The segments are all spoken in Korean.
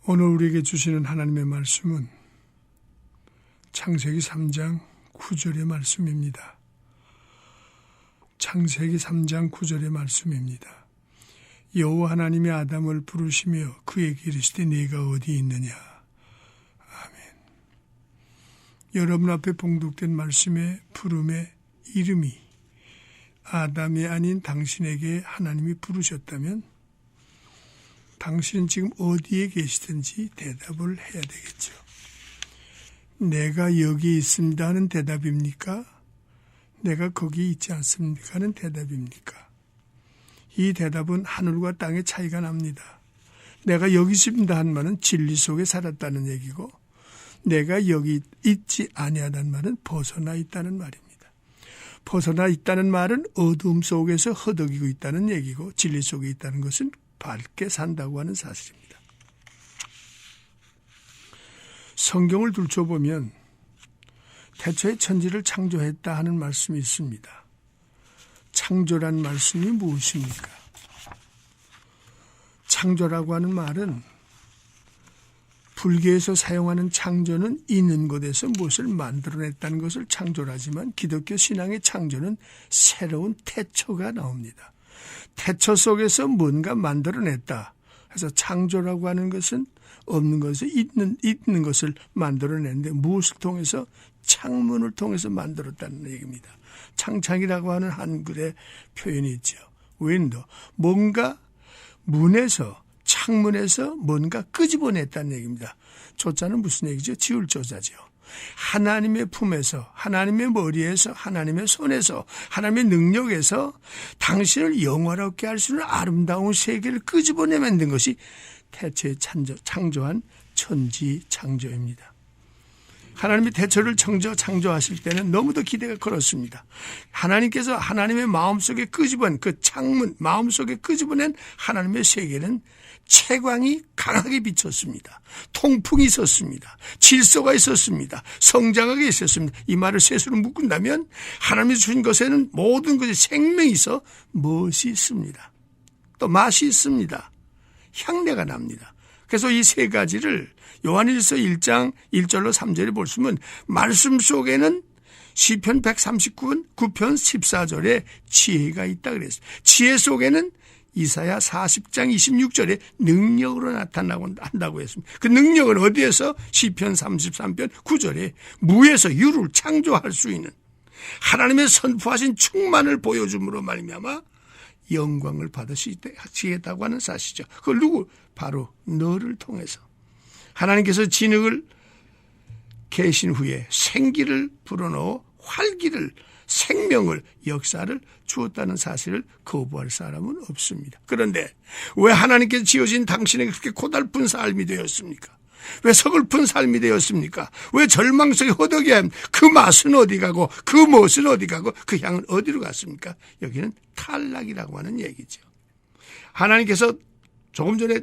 오늘 우리에게 주시는 하나님의 말씀은 창세기 3장 9절의 말씀입니다. 창세기 3장 9절의 말씀입니다. 여호와 하나님이 아담을 부르시며 그에게 이르시되 네가 어디 있느냐. 아멘. 여러분 앞에 봉독된 말씀의 부름의 이름이 아담이 아닌 당신에게 하나님이 부르셨다면 당신은 지금 어디에 계시든지 대답을 해야 되겠죠. 내가 여기 있습니다 하는 대답입니까? 내가 거기 있지 않습니까 하는 대답입니까? 이 대답은 하늘과 땅의 차이가 납니다. 내가 여기 있습니다 한 말은 진리 속에 살았다는 얘기고, 내가 여기 있지 아니하다는 말은 벗어나 있다는 말입니다. 벗어나 있다는 말은 어두움 속에서 허덕이고 있다는 얘기고, 진리 속에 있다는 것은 밝게 산다고 하는 사실입니다. 성경을 들춰보면 태초에 천지를 창조했다 하는 말씀이 있습니다. 창조란 말씀이 무엇입니까? 창조라고 하는 말은 불교에서 사용하는 창조는 있는 곳에서 무엇을 만들어냈다는 것을 창조라지만, 기독교 신앙의 창조는 새로운 태초가 나옵니다. 태초 속에서 뭔가 만들어냈다. 그래서 창조라고 하는 것은 없는 것에서 있는 것을 만들어냈는데, 무엇을 통해서? 창문을 통해서 만들었다는 얘기입니다. 창창이라고 하는 한글의 표현이 있죠. 윈도, 뭔가 문에서, 창문에서 뭔가 끄집어냈다는 얘기입니다. 조자는 무슨 얘기죠? 지울 조자죠. 하나님의 품에서, 하나님의 머리에서, 하나님의 손에서, 하나님의 능력에서 당신을 영화롭게 할 수 있는 아름다운 세계를 끄집어내 만든 것이 태초에 창조한 천지 창조입니다. 하나님이 태초를 창조하실 때는 너무도 기대가 걸었습니다. 하나님께서 하나님의 마음속에 끄집어낸 그 창문, 마음속에 끄집어낸 하나님의 세계는 채광이 강하게 비쳤습니다. 통풍이 있었습니다. 질서가 있었습니다. 성장하게 있었습니다. 이 말을 셋으로 묶은다면 하나님이 주신 것에는 모든 것이 생명이 있어 멋이 있습니다. 또 맛이 있습니다. 향내가 납니다. 그래서 이 세 가지를 요한일서 1장 1절로 3절에 보시면 말씀 속에는 시편 139편 9편 14절에 지혜가 있다 그랬어요. 지혜 속에는 이사야 40장 26절에 능력으로 나타나고 한다고 했습니다. 그 능력은 어디에서? 시편 33편 9절에 무에서 유를 창조할 수 있는 하나님의 선포하신 충만을 보여줌으로 말미암아 영광을 받으시겠다고 하는 사실이죠. 그걸 누구? 바로 너를 통해서 하나님께서 진흙을 계신 후에 생기를 불어넣어 활기를, 생명을, 역사를 주었다는 사실을 거부할 사람은 없습니다. 그런데 왜 하나님께서 지어진 당신에게 그렇게 고달픈 삶이 되었습니까? 왜 서글픈 삶이 되었습니까? 왜 절망 속에 허덕여야 합니까? 그 맛은 어디 가고 그 멋은 어디 가고 그 향은 어디로 갔습니까? 여기는 탈락이라고 하는 얘기죠. 하나님께서 조금 전에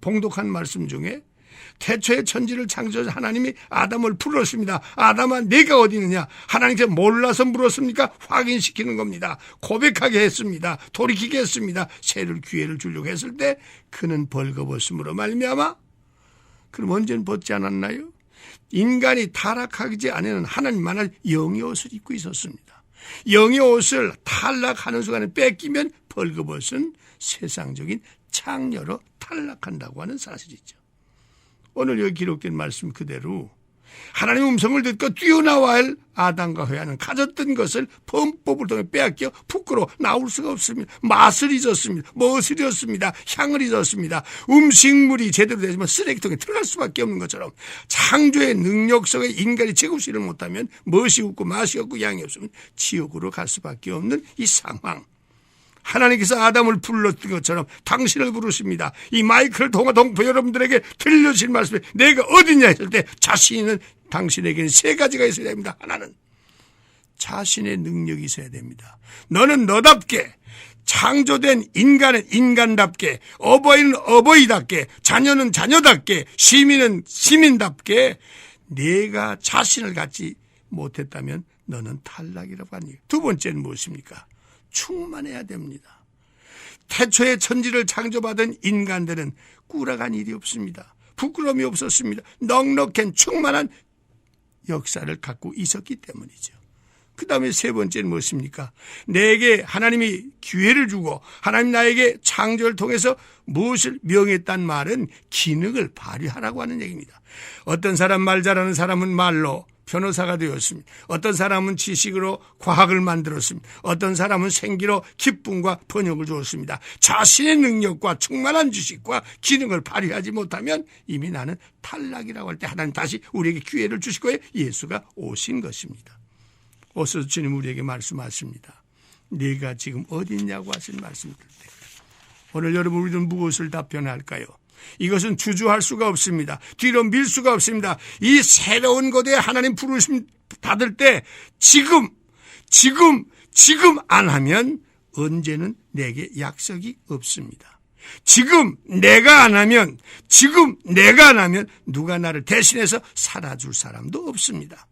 봉독한 말씀 중에 태초에 천지를 창조해서 하나님이 아담을 불렀습니다. 아담아 네가 어디 있느냐? 하나님께서 몰라서 물었습니까? 확인시키는 겁니다. 고백하게 했습니다. 돌이키게 했습니다. 새를 기회를 주려고 했을 때 그는 벌거벗음으로 말미암아, 그럼 언제는 벗지 않았나요? 인간이 타락하지 않은 하나님만을 영의 옷을 입고 있었습니다. 영의 옷을 탈락하는 순간에 뺏기면 벌거벗은 세상적인 창녀로 탈락한다고 하는 사실이죠. 오늘 여기 기록된 말씀 그대로 하나님의 음성을 듣고 뛰어나와야 할 아담과 회와는 가졌던 것을 범법을 통해 빼앗겨 부끄러워 나올 수가 없습니다. 맛을 잊었습니다. 멋을 잃었습니다. 향을 잊었습니다. 음식물이 제대로 되지만 쓰레기통에 들어갈 수밖에 없는 것처럼 창조의 능력 속에 인간이 제곱시를 못하면 멋이 없고 맛이 없고 향이 없으면 지옥으로 갈 수밖에 없는 이 상황. 하나님께서 아담을 불렀던 것처럼 당신을 부르십니다. 이 마이크를 통해 동포 여러분들에게 들려주신 말씀에 내가 어디냐 했을 때 자신은 당신에게는 세 가지가 있어야 됩니다. 하나는 자신의 능력이 있어야 됩니다. 너는 너답게, 창조된 인간은 인간답게, 어버이는 어버이답게, 자녀는 자녀답게, 시민은 시민답게 네가 자신을 갖지 못했다면 너는 탈락이라고 하니. 두 번째는 무엇입니까? 충만해야 됩니다. 태초에 천지를 창조받은 인간들은 꾸락한 일이 없습니다. 부끄러움이 없었습니다. 넉넉한 충만한 역사를 갖고 있었기 때문이죠. 그 다음에 세 번째는 무엇입니까? 내게 하나님이 기회를 주고 하나님 나에게 창조를 통해서 무엇을 명했단 말은 기능을 발휘하라고 하는 얘기입니다. 어떤 사람 말 잘하는 사람은 말로 변호사가 되었습니다. 어떤 사람은 지식으로 과학을 만들었습니다. 어떤 사람은 생기로 기쁨과 번영을 주었습니다. 자신의 능력과 충만한 지식과 기능을 발휘하지 못하면 이미 나는 탈락이라고 할 때 하나님 다시 우리에게 기회를 주실 거예요. 예수가 오신 것입니다. 어서 주님 우리에게 말씀하십니다. 네가 지금 어디 있냐고 하신 말씀을 들 때 오늘 여러분 우리는 무엇을 답변할까요? 이것은 주저할 수가 없습니다. 뒤로 밀 수가 없습니다. 이 새로운 것에 하나님 부르심 받을 때 지금 안 하면 언제는 내게 약속이 없습니다. 지금 내가 안 하면 누가 나를 대신해서 살아줄 사람도 없습니다.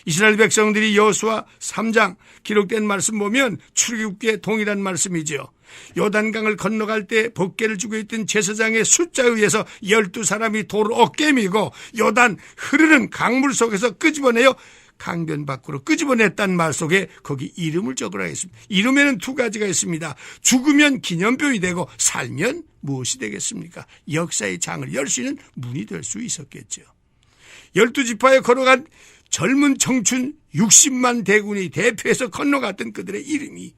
이스라엘 백성들이 여호수아 3장 기록된 말씀 보면 출애굽기에 동일한 말씀이죠. 요단강을 건너갈 때 법궤를 쥐고 있던 제사장의 숫자에 의해서 12사람이 돌을 어깨에 미고 요단 흐르는 강물 속에서 끄집어내어 강변 밖으로 끄집어냈다는 말 속에 거기 이름을 적으라 했습니다. 이름에는 두 가지가 있습니다. 죽으면 기념병이 되고 살면 무엇이 되겠습니까? 역사의 장을 열 수 있는 문이 될 수 있었겠죠. 12지파에 걸어간 젊은 청춘 60만 대군이 대표해서 건너갔던 그들의 이름이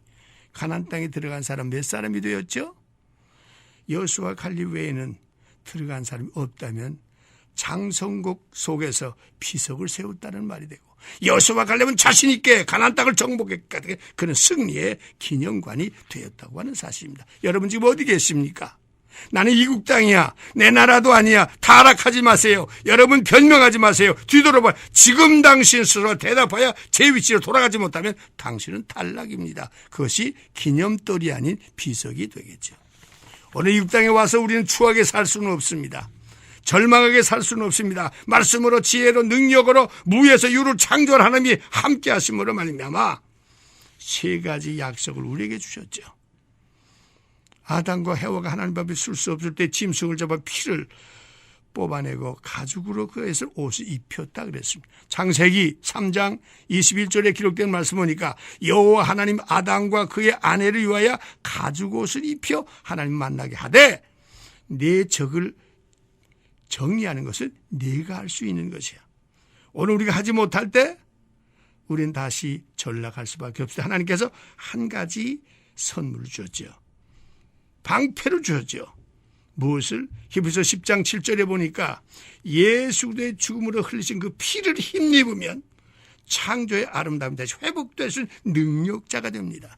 가나안 땅에 들어간 사람 몇 사람이 되었죠? 여호수아 칼렙 외에는 들어간 사람이 없다면 장성국 속에서 비석을 세웠다는 말이 되고 여호수아 칼렙은 자신 있게 가나안 땅을 정복했기 때문에 그는 승리의 기념관이 되었다고 하는 사실입니다. 여러분 지금 어디 계십니까? 나는 이국 땅이야. 내 나라도 아니야. 타락하지 마세요. 여러분 변명하지 마세요. 뒤돌아봐. 지금 당신 스스로 대답하여 제 위치로 돌아가지 못하면 당신은 탈락입니다. 그것이 기념돌이 아닌 비석이 되겠죠. 오늘 이국 땅에 와서 우리는 추하게 살 수는 없습니다. 절망하게 살 수는 없습니다. 말씀으로 지혜로 능력으로 무에서 유를 창조한 하나님이 함께 하심으로 말미암아 세 가지 약속을 우리에게 주셨죠. 아담과 해와가 하나님 앞에 쓸 수 없을 때 짐승을 잡아 피를 뽑아내고 가죽으로 그것을 옷을 입혔다 그랬습니다. 창세기 3장 21절에 기록된 말씀 보니까 여호와 하나님 아담과 그의 아내를 위하여 가죽 옷을 입혀 하나님 만나게 하되 내 적을 정리하는 것은 네가 할 수 있는 것이야. 오늘 우리가 하지 못할 때 우리는 다시 전락할 수밖에 없어요. 하나님께서 한 가지 선물을 주었죠. 방패를 주었죠. 무엇을? 히브리서 10장 7절에 보니까 예수 그리스도의 죽음으로 흘리신 그 피를 힘입으면 창조의 아름다움이 다시 회복될 수 있는 능력자가 됩니다.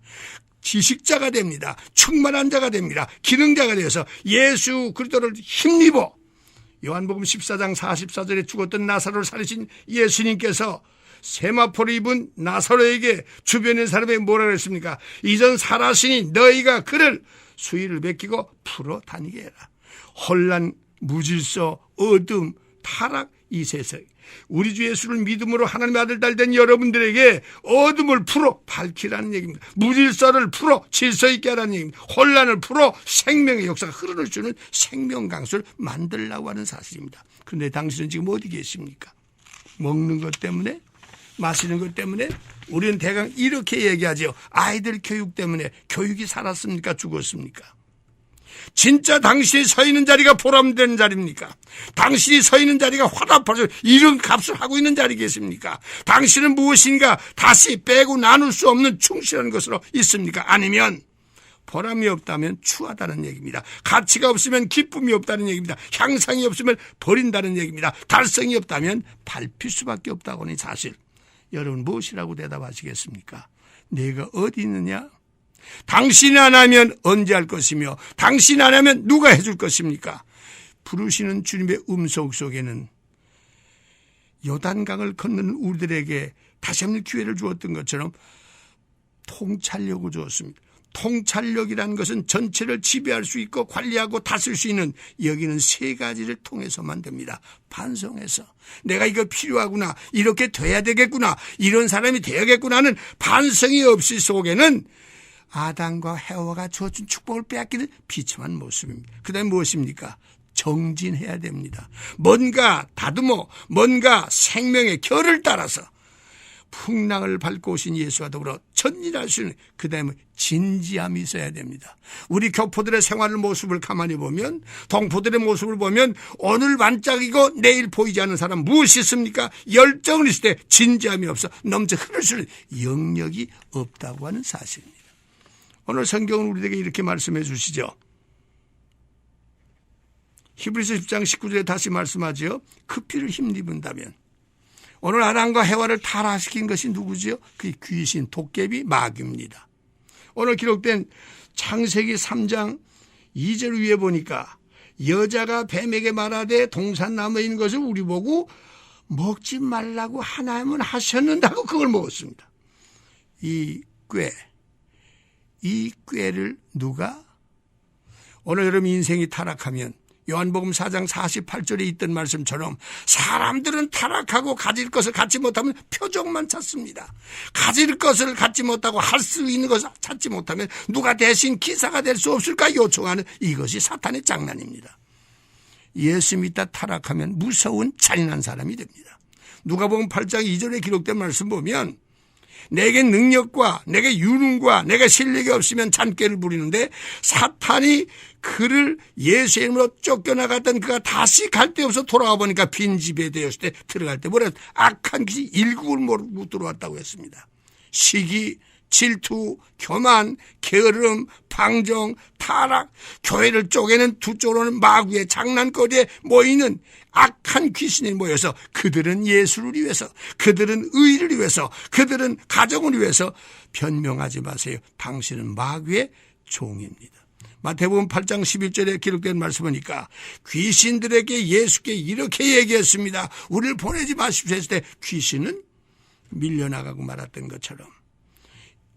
지식자가 됩니다. 충만한 자가 됩니다. 기능자가 되어서 예수 그리스도를 힘입어 요한복음 14장 44절에 죽었던 나사로를 살리신 예수님께서 세마포를 입은 나사로에게 주변의 사람이 뭐라 그랬습니까? 이전 살았으니 너희가 그를 수위를 베끼고 풀어 다니게 해라. 혼란, 무질서, 어둠, 타락 이 세상. 우리 주 예수를 믿음으로 하나님의 아들 딸 된 여러분들에게 어둠을 풀어 밝히라는 얘기입니다. 무질서를 풀어 질서 있게 하라는 얘기입니다. 혼란을 풀어 생명의 역사가 흐르는 생명 강수를 만들려고 하는 사실입니다. 그런데 당신은 지금 어디 계십니까? 먹는 것 때문에? 마시는 것 때문에? 우리는 대강 이렇게 얘기하죠. 아이들 교육 때문에. 교육이 살았습니까? 죽었습니까? 진짜 당신이 서 있는 자리가 보람된 자리입니까? 당신이 서 있는 자리가 화답하죠. 이런 값을 하고 있는 자리겠습니까? 당신은 무엇인가 다시 빼고 나눌 수 없는 충실한 것으로 있습니까? 아니면 보람이 없다면 추하다는 얘기입니다. 가치가 없으면 기쁨이 없다는 얘기입니다. 향상이 없으면 버린다는 얘기입니다. 달성이 없다면 밟힐 수밖에 없다고 하는 사실. 여러분 무엇이라고 대답하시겠습니까? 내가 어디 있느냐? 당신이 안 하면 언제 할 것이며 당신이 안 하면 누가 해줄 것입니까? 부르시는 주님의 음성 속에는 요단강을 건너는 우리들에게 다시 한번 기회를 주었던 것처럼 통찰력을 주었습니다. 통찰력이라는 것은 전체를 지배할 수 있고 관리하고 다스릴 수 있는 여기는 세 가지를 통해서만 됩니다. 반성해서 내가 이거 필요하구나, 이렇게 돼야 되겠구나, 이런 사람이 되야겠구나 하는 반성이 없이 속에는 아담과 해와가 주어진 축복을 빼앗기는 비참한 모습입니다. 그 다음에 무엇입니까? 정진해야 됩니다. 뭔가 다듬어, 뭔가 생명의 결을 따라서 풍랑을 밟고 오신 예수와 더불어 전진할 수 있는, 그 다음에 진지함이 있어야 됩니다. 우리 교포들의 생활 모습을 가만히 보면, 동포들의 모습을 보면 오늘 반짝이고 내일 보이지 않는 사람 무엇이 있습니까? 열정은 있을 때 진지함이 없어 넘쳐 흐를 수 있는 영역이 없다고 하는 사실입니다. 오늘 성경은 우리에게 이렇게 말씀해 주시죠. 히브리서 10장 19절에 다시 말씀하죠. 그 피를 힘입은다면, 오늘 아담과 해와를 타락시킨 것이 누구지요? 그 귀신, 도깨비, 마귀입니다. 오늘 기록된 창세기 3장 2절 위에 보니까 여자가 뱀에게 말하되 동산나무에 있는 것을 우리 보고 먹지 말라고 하나님은 하셨는다고 그걸 먹었습니다. 이 꾀를 누가? 오늘 여러분 인생이 타락하면 요한복음 4장 48절에 있던 말씀처럼 사람들은 타락하고 가질 것을 갖지 못하면 표적만 찾습니다. 가질 것을 갖지 못하고 할 수 있는 것을 찾지 못하면 누가 대신 기사가 될 수 없을까 요청하는 이것이 사탄의 장난입니다. 예수 믿다 타락하면 무서운 잔인한 사람이 됩니다. 누가복음 8장 2절에 기록된 말씀 보면 내게 능력과 내게 유능과 내게 실력이 없으면 잔꾀를 부리는데 사탄이 그를 예수의 이름으로 쫓겨나갔던 그가 다시 갈 데 없어 돌아와 보니까 빈집에 되었을 때 들어갈 때 뭐래 악한 귀신이 일국을 모르고 들어왔다고 했습니다. 시기, 질투, 교만, 게으름, 방정, 타락, 교회를 쪼개는 두 쪽으로는 마귀의 장난거리에 모이는 악한 귀신이 모여서 그들은 예수를 위해서, 그들은 의를 위해서, 그들은 가정을 위해서 변명하지 마세요. 당신은 마귀의 종입니다. 마태복음 8장 11절에 기록된 말씀 보니까 귀신들에게 예수께 이렇게 얘기했습니다. 우리를 보내지 마십시오 했을 때 귀신은 밀려나가고 말았던 것처럼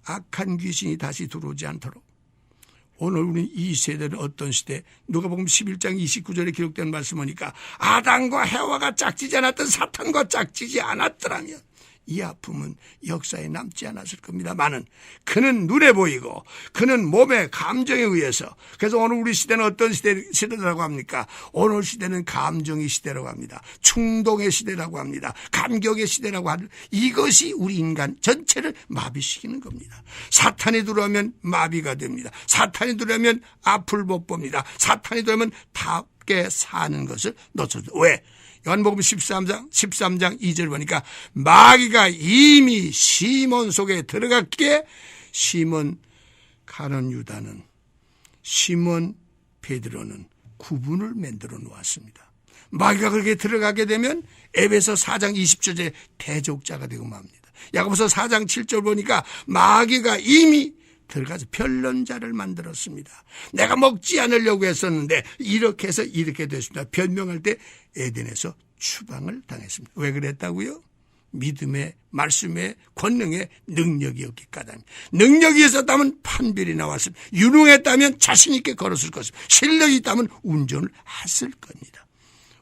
악한 귀신이 다시 들어오지 않도록 오늘 우리 이 세대는 어떤 시대? 누가복음 11장 29절에 기록된 말씀 보니까 아담과 해와가 짝지지 않았던 사탄과 짝지지 않았더라면 이 아픔은 역사에 남지 않았을 겁니다만은 그는 눈에 보이고 그는 몸의 감정에 의해서, 그래서 오늘 우리 시대는 어떤 시대라고 합니까? 오늘 시대는 감정의 시대라고 합니다. 충동의 시대라고 합니다. 감격의 시대라고 하는 이것이 우리 인간 전체를 마비시키는 겁니다. 사탄이 들어오면 마비가 됩니다. 사탄이 들어오면 앞을 못 봅니다. 사탄이 들어오면 답게 사는 것을 놓쳐서 왜? 요한복음 13장 2절 보니까 마귀가 이미 시몬 속에 들어갔기에 시몬 가룟 유다는, 시몬 베드로는 구분을 만들어 놓았습니다. 마귀가 그렇게 들어가게 되면 에베소 4장 20절에 대족자가 되고 맙니다. 야고보서 4장 7절 보니까 마귀가 이미 들어가서 변론자를 만들었습니다. 내가 먹지 않으려고 했었는데 이렇게 해서 이렇게 됐습니다. 변명할 때 에덴에서 추방을 당했습니다. 왜 그랬다고요? 믿음의 말씀의 권능의 능력이 없기 까닭입니다. 능력이 있었다면 판별이 나왔습니다. 유능했다면 자신 있게 걸었을 것입니다. 실력이 있다면 운전을 했을 겁니다.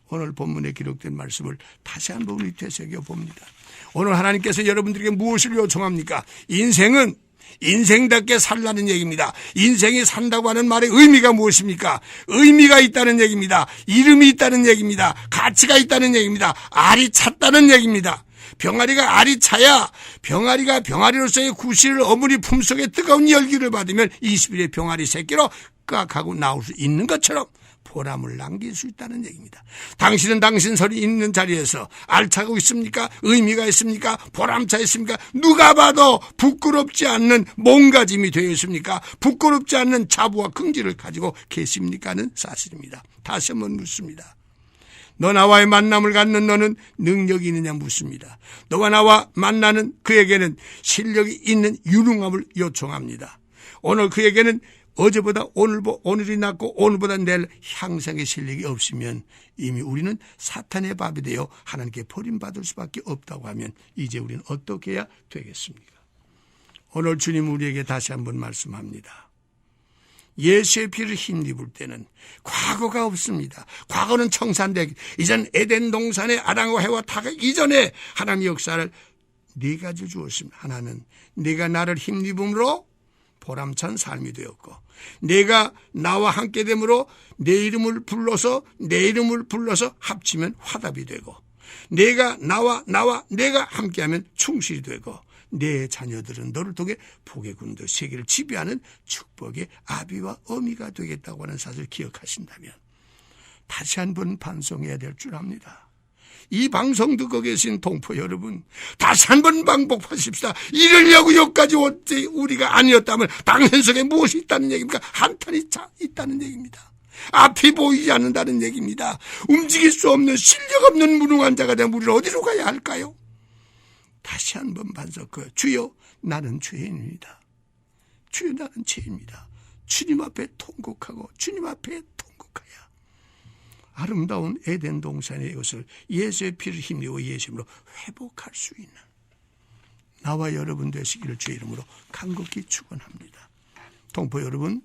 오늘 본문에 기록된 말씀을 다시 한번 우리 되새겨봅니다. 오늘 하나님께서 여러분들에게 무엇을 요청합니까? 인생은 인생답게 살라는 얘기입니다. 인생이 산다고 하는 말의 의미가 무엇입니까? 의미가 있다는 얘기입니다. 이름이 있다는 얘기입니다. 가치가 있다는 얘기입니다. 알이 찼다는 얘기입니다. 병아리가 알이 차야 병아리가 병아리로서의 구실을 어머니 품속에 뜨거운 열기를 받으면 20일의 병아리 새끼로 깍하고 나올 수 있는 것처럼 보람을 남길 수 있다는 얘기입니다. 당신은 당신 설이 있는 자리에서 알차고 있습니까? 의미가 있습니까? 보람차 있습니까? 누가 봐도 부끄럽지 않는 몸가짐이 되어 있습니까? 부끄럽지 않는 자부와 긍지를 가지고 계십니까? 는 사실입니다. 다시 한번 묻습니다. 너 나와의 만남을 갖는 너는 능력이 있느냐 묻습니다. 너와 나와 만나는 그에게는 실력이 있는 유능함을 요청합니다. 오늘 그에게는 어제보다 오늘이 낫고 오늘보다 내일 향상의 실력이 없으면 이미 우리는 사탄의 밥이 되어 하나님께 버림받을 수밖에 없다고 하면 이제 우리는 어떻게 해야 되겠습니까? 오늘 주님 우리에게 다시 한번 말씀합니다. 예수의 피를 힘입을 때는 과거가 없습니다. 과거는 청산되기 이전 에덴 동산의 아담과 해와 타가 이전에 하나님의 역사를 네 가지 주었습니다. 하나는 네가 나를 힘입음으로 보람찬 삶이 되었고, 내가 나와 함께 됨으로 내 이름을 불러서 합치면 화답이 되고, 내가 내가 함께하면 충실이 되고, 내 자녀들은 너를 통해 복의 군도 세계를 지배하는 축복의 아비와 어미가 되겠다고 하는 사실을 기억하신다면 다시 한번 반성해야 될 줄 압니다. 이 방송 듣고 계신 동포 여러분, 다시 한번 반복하십시다. 이러려고 여기까지 우리가 아니었다면 당신 속에 무엇이 있다는 얘기입니까? 한탄이 있다는 얘기입니다. 앞이 보이지 않는다는 얘기입니다. 움직일 수 없는, 실력 없는 무능한 자가 되면 우리는 어디로 가야 할까요? 다시 한번 반성해. 주여, 나는 죄인입니다. 주여, 나는 죄입니다. 주님 앞에 통곡하고 주님 앞에 통곡하여 아름다운 에덴 동산의 이것을 예수의 피를 힘입어 예수님으로 회복할 수 있는 나와 여러분 되시기를 주의 이름으로 간곡히 축원합니다. 동포 여러분,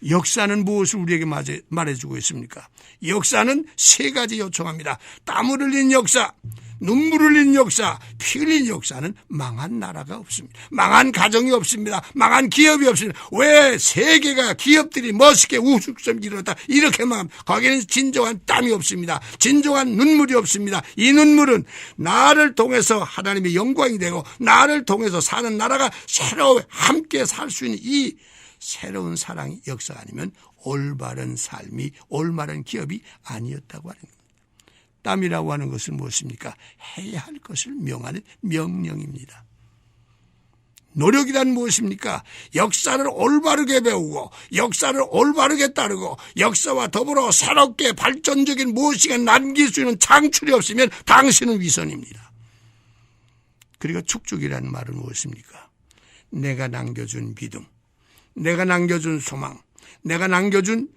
역사는 무엇을 우리에게 말해주고 있습니까? 역사는 세 가지 요청합니다. 땀을 흘린 역사, 눈물 흘린 역사, 피 흘린 역사는 망한 나라가 없습니다. 망한 가정이 없습니다. 망한 기업이 없습니다. 왜 세계가 기업들이 멋있게 우죽섬 이뤘다 이렇게 망합니다. 거기는 진정한 땀이 없습니다. 진정한 눈물이 없습니다. 이 눈물은 나를 통해서 하나님의 영광이 되고 나를 통해서 사는 나라가 새로 함께 살 수 있는 이 새로운 사랑이 역사가 아니면 올바른 삶이, 올바른 기업이 아니었다고 하는 겁니다. 땀이라고 하는 것은 무엇입니까? 해야 할 것을 명하는 명령입니다. 노력이란 무엇입니까? 역사를 올바르게 배우고 역사를 올바르게 따르고 역사와 더불어 새롭게 발전적인 무엇인가 남길 수 있는 창출이 없으면 당신은 위선입니다. 그리고 축적이라는 말은 무엇입니까? 내가 남겨준 믿음, 내가 남겨준 소망, 내가 남겨준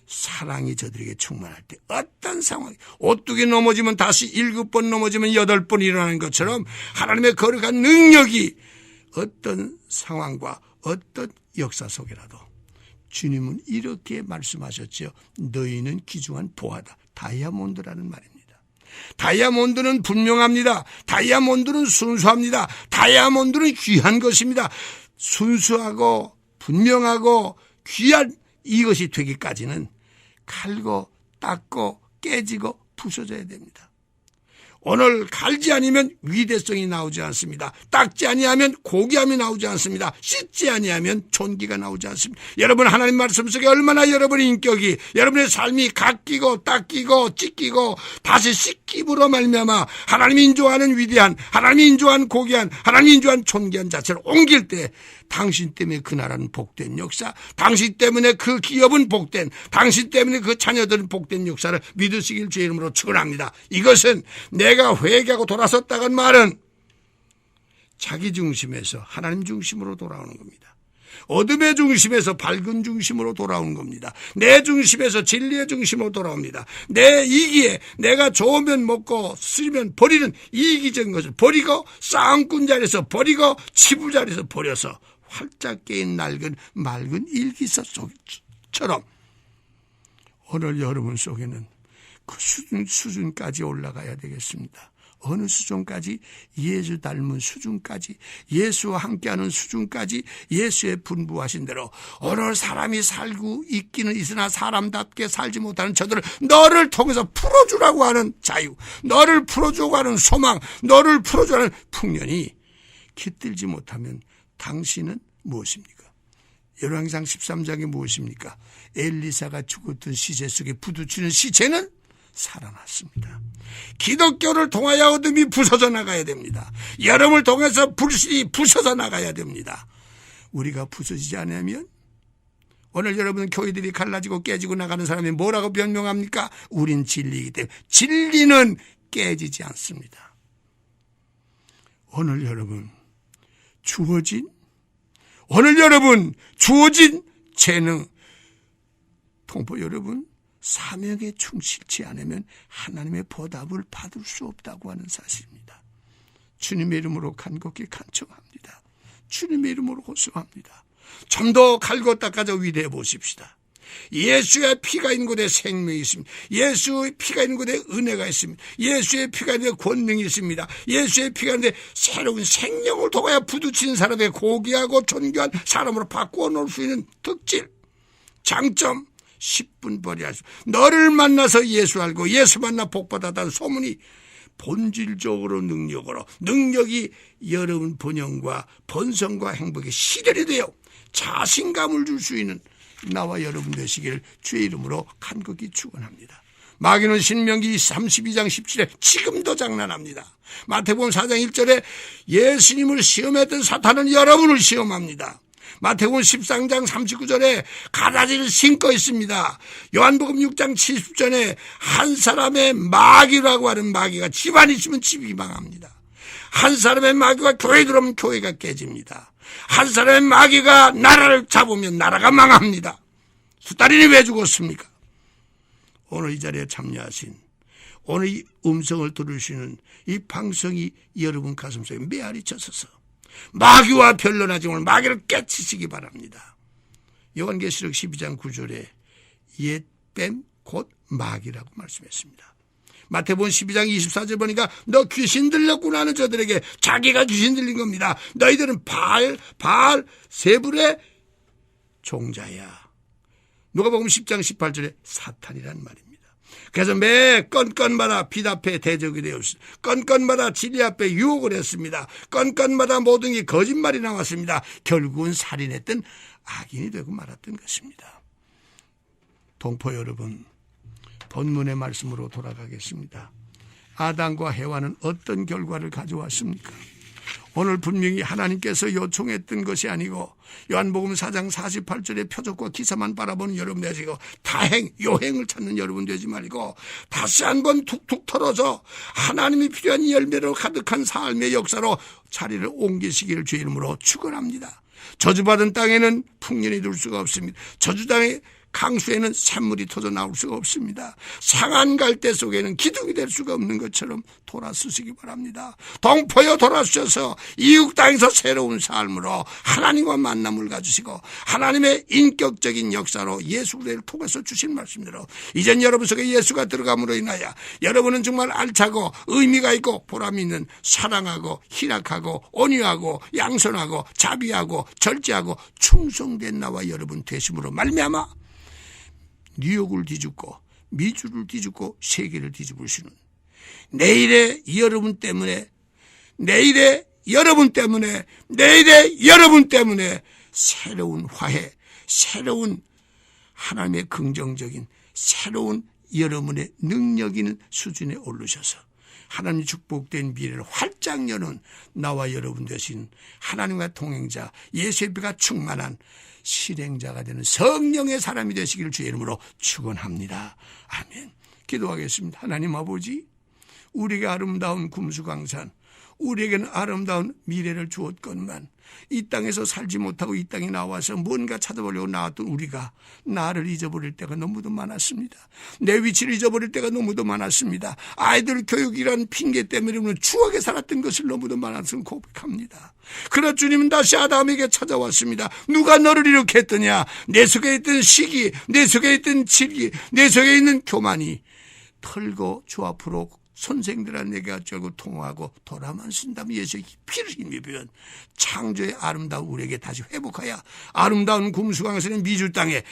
사랑이 저들에게 충만할 때 어떤 상황, 오뚜기 넘어지면 다시 7번 넘어지면 8번 일어나는 것처럼 하나님의 거룩한 능력이 어떤 상황과 어떤 역사 속에라도 주님은 이렇게 말씀하셨죠. 너희는 귀중한 보화다. 다이아몬드라는 말입니다. 다이아몬드는 분명합니다. 다이아몬드는 순수합니다. 다이아몬드는 귀한 것입니다. 순수하고 분명하고 귀한 이것이 되기까지는 갈고 닦고 깨지고 부서져야 됩니다. 오늘 갈지 아니면 위대성이 나오지 않습니다. 닦지 아니하면 고귀함이 나오지 않습니다. 씻지 아니하면 존귀가 나오지 않습니다. 여러분, 하나님 말씀 속에 얼마나 여러분의 인격이, 여러분의 삶이 깎이고 닦이고 찢기고 다시 씻김으로 말미암아 하나님이 인조하는 위대한, 하나님이 인조한 고귀한, 하나님이 인조한 존귀한 자체를 옮길 때 당신 때문에 그 나라는 복된 역사, 당신 때문에 그 기업은 복된, 당신 때문에 그 자녀들은 복된 역사를 믿으시길 주의 이름으로 축원합니다. 이것은 내가 회개하고 돌아섰다는 말은 자기 중심에서 하나님 중심으로 돌아오는 겁니다. 어둠의 중심에서 밝은 중심으로 돌아오는 겁니다. 내 중심에서 진리의 중심으로 돌아옵니다. 내 이기에 내가 좋으면 먹고 쓰면 버리는 이기적인 것을 버리고 싸움꾼 자리에서 버리고 치부 자리에서 버려서 활짝 깨인 맑은 일기사 속처럼 오늘 여러분 속에는 그 수준까지 올라가야 되겠습니다. 어느 수준까지? 예수 닮은 수준까지, 예수와 함께하는 수준까지 예수의 분부하신 대로 오늘 사람이 살고 있기는 있으나 사람답게 살지 못하는 저들을 너를 통해서 풀어주라고 하는 자유, 너를 풀어주고 하는 소망, 너를 풀어주라는 풍년이 깃들지 못하면 당신은 무엇입니까? 열왕기상 13장이 무엇입니까? 엘리사가 죽었던 시체 속에 부두치는 시체는 살아났습니다. 기독교를 통하여 어둠이 부서져 나가야 됩니다. 여러분을 통해서 불신이 부서져 나가야 됩니다. 우리가 부서지지 않으면 오늘 여러분 교회들이 갈라지고 깨지고 나가는 사람이 뭐라고 변명합니까? 우린 진리이기 때문에. 진리는 깨지지 않습니다. 오늘 여러분 주어진 재능, 동포 여러분, 사명에 충실치 않으면 하나님의 보답을 받을 수 없다고 하는 사실입니다. 주님의 이름으로 간곡히 간청합니다. 주님의 이름으로 호소합니다. 좀 더 갈고 닦아서 위대해 보십시다. 예수의 피가 있는 곳에 생명이 있습니다. 예수의 피가 있는 곳에 은혜가 있습니다. 예수의 피가 있는 곳에 권능이 있습니다. 예수의 피가 있는 곳에 새로운 생명을 통하여 부딪힌 사람의 고귀하고 존귀한 사람으로 바꾸어 놓을 수 있는 특질, 장점, 10분 벌이할 수. 너를 만나서 예수 알고 예수 만나 복받았다는 소문이 본질적으로 능력이 여러분 번영과 번성과 행복의 시련이 되어 자신감을 줄 수 있는 나와 여러분 되시기를 주의 이름으로 간곡히 축원합니다. 마귀는 신명기 32장 17에 지금도 장난합니다. 마태복음 4장 1절에 예수님을 시험했던 사탄은 여러분을 시험합니다. 마태복음 13장 39절에 가라지를 신고 있습니다. 요한복음 6장 70절에 한 사람의 마귀라고 하는 마귀가 집안 있으면 집이 망합니다. 한 사람의 마귀가 교회 들어오면 교회가 깨집니다. 한 사람의 마귀가 나라를 잡으면 나라가 망합니다. 수달인이 왜 죽었습니까? 오늘 이 자리에 참여하신, 오늘 이 음성을 들으시는 이 방송이 여러분 가슴속에 메아리 쳤어서 마귀와 변론하지 오늘 마귀를 깨치시기 바랍니다. 요한계시록 12장 9절에 옛뱀 곧 마귀라고 말씀했습니다. 마태복음 12장 24절 보니까 너 귀신 들렸구나 하는 저들에게 자기가 귀신 들린 겁니다. 너희들은 바알 세불의 종자야. 누가복음 10장 18절에 사탄이란 말입니다. 그래서 매 건건마다 빛 앞에 대적이 되었습니다. 건건마다 진리 앞에 유혹을 했습니다. 건건마다 모든 게 거짓말이 나왔습니다. 결국은 살인했던 악인이 되고 말았던 것입니다. 동포 여러분, 본문의 말씀으로 돌아가겠습니다. 아담과 해와는 어떤 결과를 가져왔습니까? 오늘 분명히 하나님께서 요청했던 것이 아니고 요한복음 4장 48절의 표적과 기사만 바라보는 여러분 되시고 요행을 찾는 여러분 되지 말고 다시 한번 툭툭 털어서 하나님이 필요한 열매로 가득한 삶의 역사로 자리를 옮기시기를 주의 이름으로 축원합니다. 저주받은 땅에는 풍년이 둘 수가 없습니다. 저주당의 강수에는 샘물이 터져 나올 수가 없습니다. 상한 갈대 속에는 기둥이 될 수가 없는 것처럼 돌아서시기 바랍니다. 동포여 돌아서셔서 이국 땅에서 새로운 삶으로 하나님과 만남을 가지시고 하나님의 인격적인 역사로 예수 그리스도를 통해서 주신 말씀대로 이젠 여러분 속에 예수가 들어감으로 인하여 여러분은 정말 알차고 의미가 있고 보람 있는 사랑하고 희락하고 온유하고 양선하고 자비하고 절제하고 충성된 나와 여러분 되심으로 말미암아 뉴욕을 뒤집고 미주를 뒤집고 세계를 뒤집으시는 내일의 여러분 때문에 새로운 화해, 새로운 하나님의 긍정적인 새로운 여러분의 능력 있는 수준에 오르셔서 하나님 축복된 미래를 활짝 여는 나와 여러분 되신 하나님과 동행자 예수의 피가 충만한 실행자가 되는 성령의 사람이 되시기를 주의 이름으로 축원합니다. 아멘. 기도하겠습니다. 하나님 아버지, 우리에게 아름다운 금수강산, 우리에게는 아름다운 미래를 주었건만 이 땅에서 살지 못하고 이 땅에 나와서 뭔가 찾아보려고 나왔던 우리가 나를 잊어버릴 때가 너무도 많았습니다. 내 위치를 잊어버릴 때가 너무도 많았습니다. 아이들 교육이라는 핑계 때문에 우리는 추억에 살았던 것을 너무도 많았음을 고백합니다. 그러나 주님은 다시 아담에게 찾아왔습니다. 누가 너를 이렇게 했더냐? 내 속에 있던 시기, 내 속에 있던 질기, 내 속에 있는 교만이 털고 주 앞으로 선생들아 내게 어쩌고 통화하고 돌아만 쓴다면 예수의 피를 힘입으면 창조의 아름다운 우리에게 다시 회복하여 아름다운 금수강산의 미주 땅에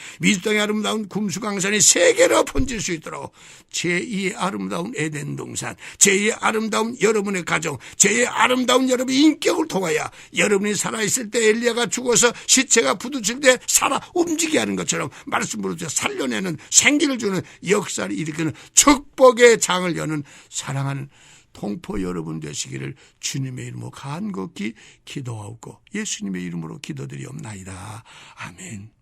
아름다운 금수강산이 세계로 번질 수 있도록 제2의 아름다운 에덴 동산, 제2의 아름다운 여러분의 가정, 제2의 아름다운 여러분의 인격을 통하여 여러분이 살아있을 때 엘리야가 죽어서 시체가 부딪힐 때 살아 움직이게 하는 것처럼 말씀으로 살려내는 생기를 주는 역사를 일으키는 축복의 장을 여는 사랑하는 동포 여러분 되시기를 주님의 이름으로 간곡히 기도하옵고 예수님의 이름으로 기도드리옵나이다. 아멘.